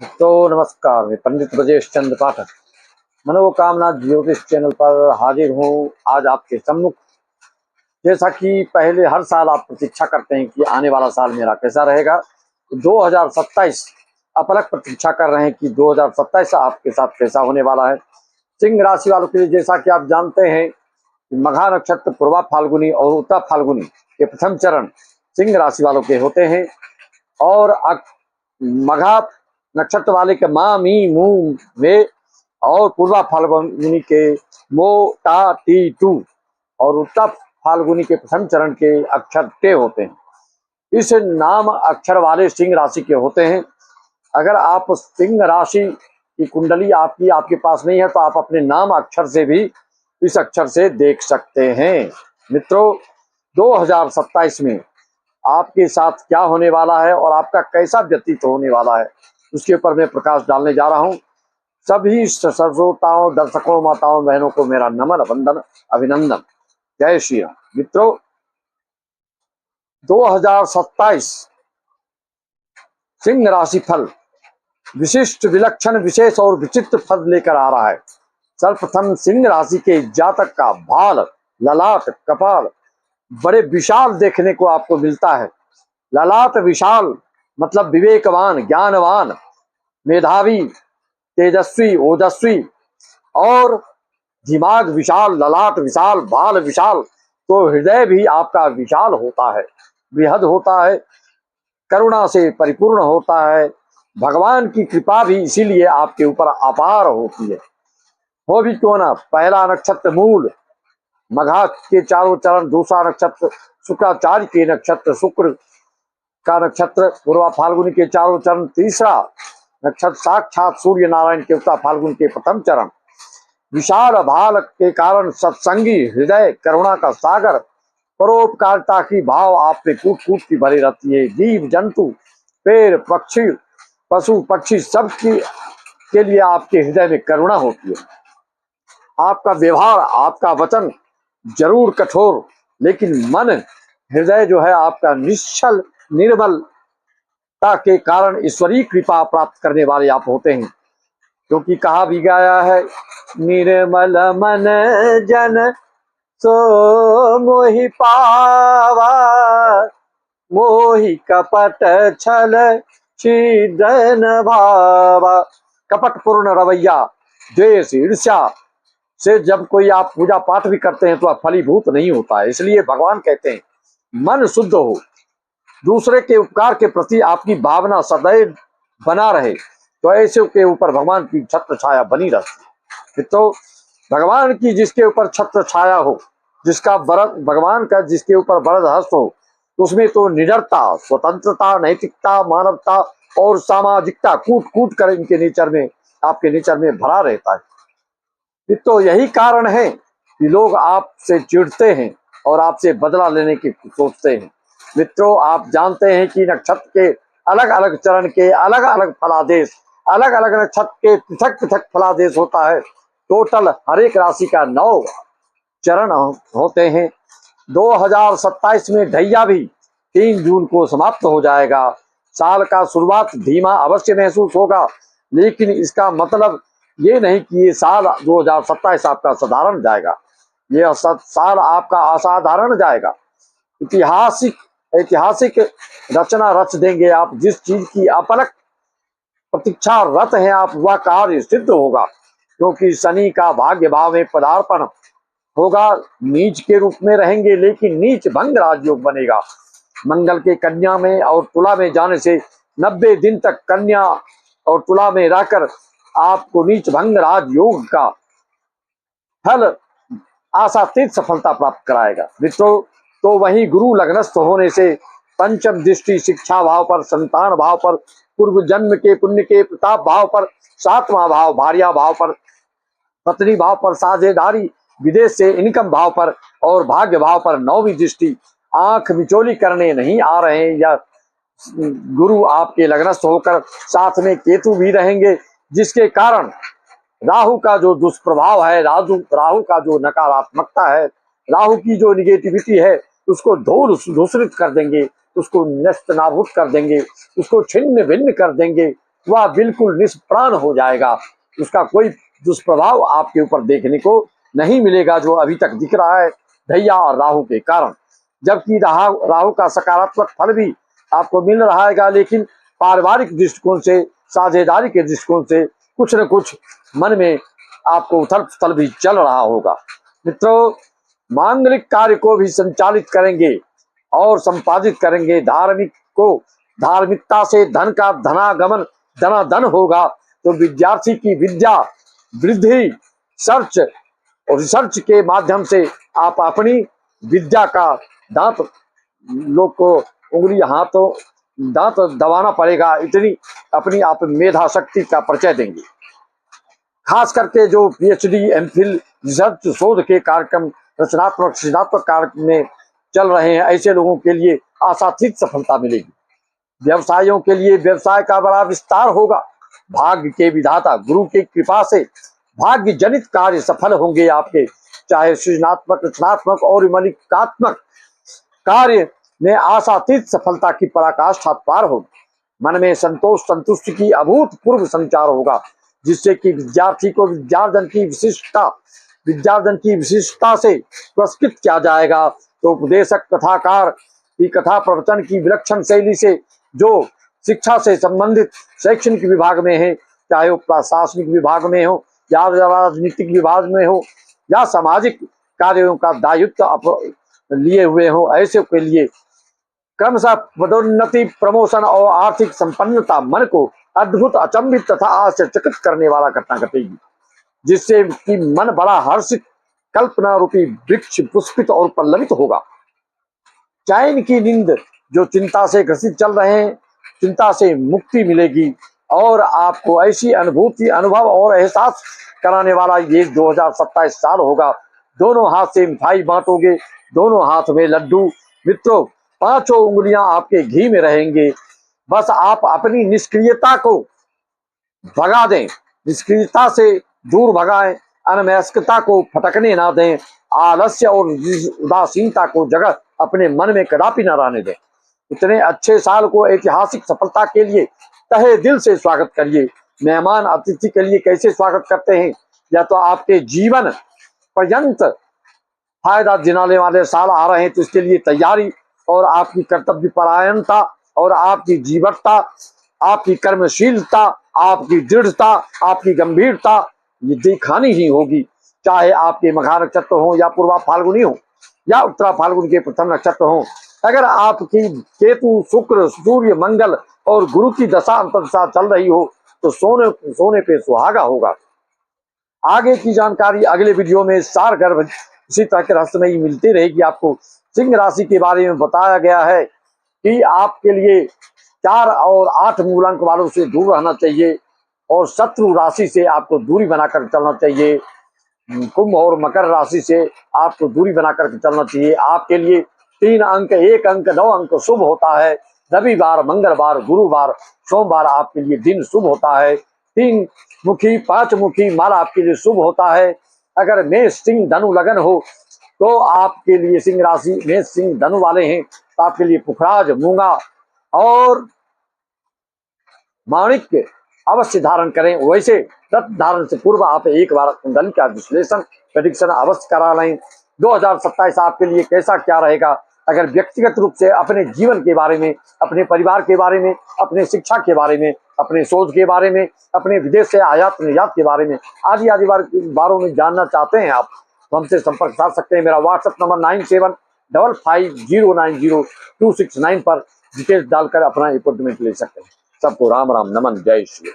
तो नमस्कार, मैं पंडित ब्रजेश चंद्र पाठक मनोकामना ज्योतिष चैनल पर हाजिर हूँ आज आपके सम्मुख। जैसा कि पहले हर साल आप प्रतीक्षा करते हैं कि आने वाला साल मेरा कैसा रहेगा, 2027 आप अलग प्रतीक्षा कर रहे हैं कि 2027 आपके साथ कैसा होने वाला है। सिंह राशि वालों के लिए जैसा कि आप जानते हैं कि मघा नक्षत्र, पूर्वा फाल्गुनी और उत्तरा फाल्गुनी के प्रथम चरण सिंह राशि वालों के होते हैं और मघा नक्षत्र वाले के मा मी मू वे और पूर्वा फाल्गुनी के मो टा टी टू और उत्तर फाल्गुनी के प्रथम चरण के अक्षर ते होते हैं। इस नाम अक्षर वाले सिंह राशि के होते हैं। अगर आप सिंह राशि की कुंडली आपके पास नहीं है तो आप अपने नाम अक्षर से भी इस अक्षर से देख सकते हैं। मित्रों, 2027 में आपके साथ क्या होने वाला है और आपका कैसा व्यतीत होने वाला है उसके ऊपर मैं प्रकाश डालने जा रहा हूं। सभी श्रोताओं, दर्शकों, माताओं, बहनों को मेरा नमन, वंदन, अभिनंदन। जय श्री राम। मित्रों, 2027 सिंह राशि फल विशिष्ट, विलक्षण, विशेष और विचित्र फल लेकर आ रहा है। सर्वप्रथम सिंह राशि के जातक का बाल, ललाट, कपाल बड़े विशाल देखने को आपको मिलता है। ललाट विशाल मतलब विवेकवान, ज्ञानवान, मेधावी, तेजस्वी, ओजस्वी और दिमाग विशाल, ललाट विशाल, बाल विशाल, तो हृदय भी आपका विशाल होता है, बृहद होता है, करुणा से परिपूर्ण होता है। भगवान की कृपा भी इसीलिए आपके ऊपर अपार होती है। वो भी क्यों ना, पहला नक्षत्र मूल मघा के चारों चरण, दूसरा नक्षत्र शुक्राचार्य के नक्षत्र शुक्र का नक्षत्र पूर्वा फाल्गुनी के चारों चरण, तीसरा नक्षत्र साक्षात सूर्य नारायण के उत्तरा फाल्गुन के प्रथम चरण। विशाल भाल के कारण सत्संगी हृदय, करुणा का सागर, परोपकारिता की भाव आप पे कूट कूट की भरी रहती है। जीव जंतु, पेड़ पक्षी, पशु पक्षी सब के लिए आपके हृदय में करुणा होती है। आपका व्यवहार, आपका वचन जरूर कठोर, लेकिन मन, हृदय जो है आपका निश्चल, निर्मलता के कारण ईश्वरीय कृपा प्राप्त करने वाले आप होते हैं। क्योंकि कहा भी गया है, निर्मल मन जन सो मोहि पावा, मोहि कपट छल छिदन भावा। कपटपूर्ण रवैया, द्वेष, ईर्ष्या से जब कोई आप पूजा पाठ भी करते हैं तो आप फलीभूत नहीं होता है। इसलिए भगवान कहते हैं मन शुद्ध हो, दूसरे के उपकार के प्रति आपकी भावना सदैव बना रहे, तो ऐसे के ऊपर भगवान की छत्र छाया बनी रहती है। तो भगवान की जिसके ऊपर छत्र छाया हो, जिसका वरद, भगवान का जिसके ऊपर वरद हस्त हो, उसमें तो निडरता, स्वतंत्रता, नैतिकता, मानवता और सामाजिकता कूट कूट कर इनके नेचर में, आपके नेचर में भरा रहता है। तो यही कारण है कि लोग आपसे चिढ़ते हैं और आपसे बदला लेने की सोचते हैं। मित्रों, आप जानते हैं कि नक्षत्र के अलग अलग चरण के अलग अलग फलादेश, अलग अलग नक्षत्र के पृथक पृथक फलादेश होता है। टोटल हर एक राशि का 9 चरण होते हैं। 2027 में ढैया भी 3 जून को समाप्त हो जाएगा। साल का शुरुआत धीमा अवश्य महसूस होगा, लेकिन इसका मतलब ये नहीं कि ये साल 2027 आपका साधारण जाएगा। ये साल आपका असाधारण जाएगा। ऐतिहासिक रचना रच देंगे आप। जिस चीज की अपलक प्रतीक्षारत हैं आप, वह कार्य सिद्ध होगा, क्योंकि शनि का भाग्य भाव में पदार्पण होगा। नीच के रूप में रहेंगे, लेकिन नीच भंग राजयोग बनेगा। मंगल के कन्या में और तुला में जाने से 90 दिन तक कन्या और तुला में रहकर आपको नीच भंग राजयोग का फल आशातीत सफलता प्राप्त कराएगा। मित्रों, तो वहीं गुरु लग्नस्थ होने से पंचम दृष्टि शिक्षा भाव पर, संतान भाव पर, पूर्व जन्म के पुण्य के प्रताप भाव पर, 7वां भाव भार्या भाव पर, पत्नी भाव पर, साझेदारी विदेश से इनकम भाव पर और भाग्य भाव पर 9वीं दृष्टि आंख मिचोली करने नहीं आ रहे हैं। या गुरु आपके लग्नस्थ होकर साथ में केतु भी रहेंगे, जिसके कारण राहु का जो दुष्प्रभाव है, राहु का जो नकारात्मकता है, राहु की जो निगेटिविटी है, उसको धूल धूसरित कर देंगे, उसको नष्ट नाबूद कर देंगे, उसको छिन्न भिन्न कर देंगे। वह बिल्कुल निष्प्राण हो जाएगा। उसका कोई दुष्प्रभाव आपके ऊपर देखने को नहीं मिलेगा जो अभी तक दिख रहा है दैया और राहु के कारण। जबकि राहु का सकारात्मक फल भी आपको मिल रहा है, लेकिन पारिवारिक दृष्टिकोण से, साझेदारी के दृष्टिकोण से कुछ न कुछ मन में आपको उथल पुथल भी चल रहा होगा। मित्रों, मांगलिक कार्य को भी संचालित करेंगे और संपादित करेंगे। धार्मिकता से धन का धनागमन धनाधन होगा, तो विद्यार्थी की विद्या वृद्धि रिसर्च के माध्यम से आप अपनी विद्या का दांत लोग को उंगली हाथों दांत दबाना पड़ेगा, इतनी अपनी आप मेधा शक्ति का परिचय देंगे। खास करके जो पीएचडी, एमफिल, रिसर्च, शोध के कार्यक्रम रचनात्मक सृजनात्मक कार्य में चल रहे हैं, ऐसे लोगों के लिए आशातीत सफलता मिलेगी। व्यवसायियों के लिए व्यवसाय का बड़ा विस्तार होगा। भाग्य के विधाता गुरु की कृपा से भाग्य जनित कार्य सफल होंगे आपके, चाहे सृजनात्मक, रचनात्मक और मलिकात्मक कार्य में आशातीत सफलता की पराकाष्ठा पार होगी। मन में संतोष संतुष्टि की अभूतपूर्व संचार होगा, जिससे कि विद्यार्थी को विद्यार्जन की विशिष्टता से पुरस्कृत किया जाएगा। तो उपदेशक कथाकार की कथा प्रवचन की विलक्षण शैली से जो शिक्षा से संबंधित शैक्षणिक विभाग में है, चाहे वो प्रशासनिक विभाग में हो या राजनीतिक विभाग में हो या सामाजिक कार्यों का दायित्व लिए हुए हो, ऐसे के लिए क्रमशः पदोन्नति, प्रमोशन और आर्थिक संपन्नता मन को अद्भुत, अचंभित तथा आश्चर्यचकित करने वाला घटना घटेगी, जिससे कि मन बड़ा हर्षित, कल्पना रूपी वृक्ष पुष्पित और पल्लवित होगा। चैन की नींद जो चिंता से ग्रसित चल रहे हैं, चिंता से मुक्ति मिलेगी और आपको ऐसी अनुभूति, अनुभव और एहसास कराने वाला ये 2027 साल होगा। दोनों हाथ से मिठाई बांटोगे, दोनों हाथ में लड्डू। मित्रों, पांचों उंगलियां आपके घी में रहेंगे। बस आप अपनी निष्क्रियता को भगा दें, निष्क्रियता से दूर भगाएं, अनमनस्कता को फटकने ना दें, आलस्य और उदासीनता को जगह अपने मन में कदापि न रहने दें। इतने अच्छे साल को ऐतिहासिक सफलता के लिए तहे दिल से स्वागत करिए। मेहमान अतिथि के लिए कैसे स्वागत करते हैं, या तो आपके जीवन पर्यंत फायदा दिलाने वाले साल आ रहे हैं, तो इसके लिए तैयारी और आपकी कर्तव्य परायणता और आपकी जीवटता, आपकी कर्मशीलता, आपकी दृढ़ता, आपकी गंभीरता ये दिखानी ही होगी। चाहे आपके मघा नक्षत्र हो या पूर्वा फाल्गुनी हो या उत्तरा फाल्गुन के प्रथम नक्षत्र हो, अगर आपकी केतु, शुक्र, सूर्य, मंगल और गुरु की दशा अंतर्दशा चल रही हो, तो सोने पे सुहागा होगा। आगे की जानकारी अगले वीडियो में सार गर्भ इसी तरह के रहस्यमयी मिलती रहेगी। आपको सिंह राशि के बारे में बताया गया है कि आपके लिए 4 और 8 मूलांक वालों से दूर रहना चाहिए और शत्रु राशि से आपको दूरी बनाकर चलना चाहिए। कुंभ और मकर राशि से आपको दूरी बनाकर चलना चाहिए। आपके लिए 3 अंक, 1 अंक, 9 अंक शुभ होता है। रविवार, मंगलवार, गुरुवार, सोमवार आपके लिए दिन शुभ होता है। 3 मुखी, 5 मुखी माला आपके लिए शुभ होता है। अगर मेष, सिंह, धनु लगन हो तो आपके लिए, सिंह राशि मेष, सिंह, धनु वाले हैं तो आपके लिए पुखराज, मूंगा और माणिक्य अवश्य धारण करें। वैसे रथ धारण से पूर्व आप एक बार कुंडली का विश्लेषण, प्रेडिक्शन अवश्य करा लें। 2027 आपके लिए कैसा क्या रहेगा। अगर व्यक्तिगत रूप से अपने जीवन के बारे में, अपने परिवार के बारे में, अपने शिक्षा के बारे में, अपने शोध के बारे में, अपने विदेश से आयात निर्यात के बारे में आदि बारों में जानना चाहते हैं आप, तो हमसे संपर्क साध सकते हैं। मेरा व्हाट्सएप नंबर 9755090269 पर डिटेल्स डालकर अपना अपॉइंटमेंट ले सकते हैं। सबको राम राम, नमन, जय श्री।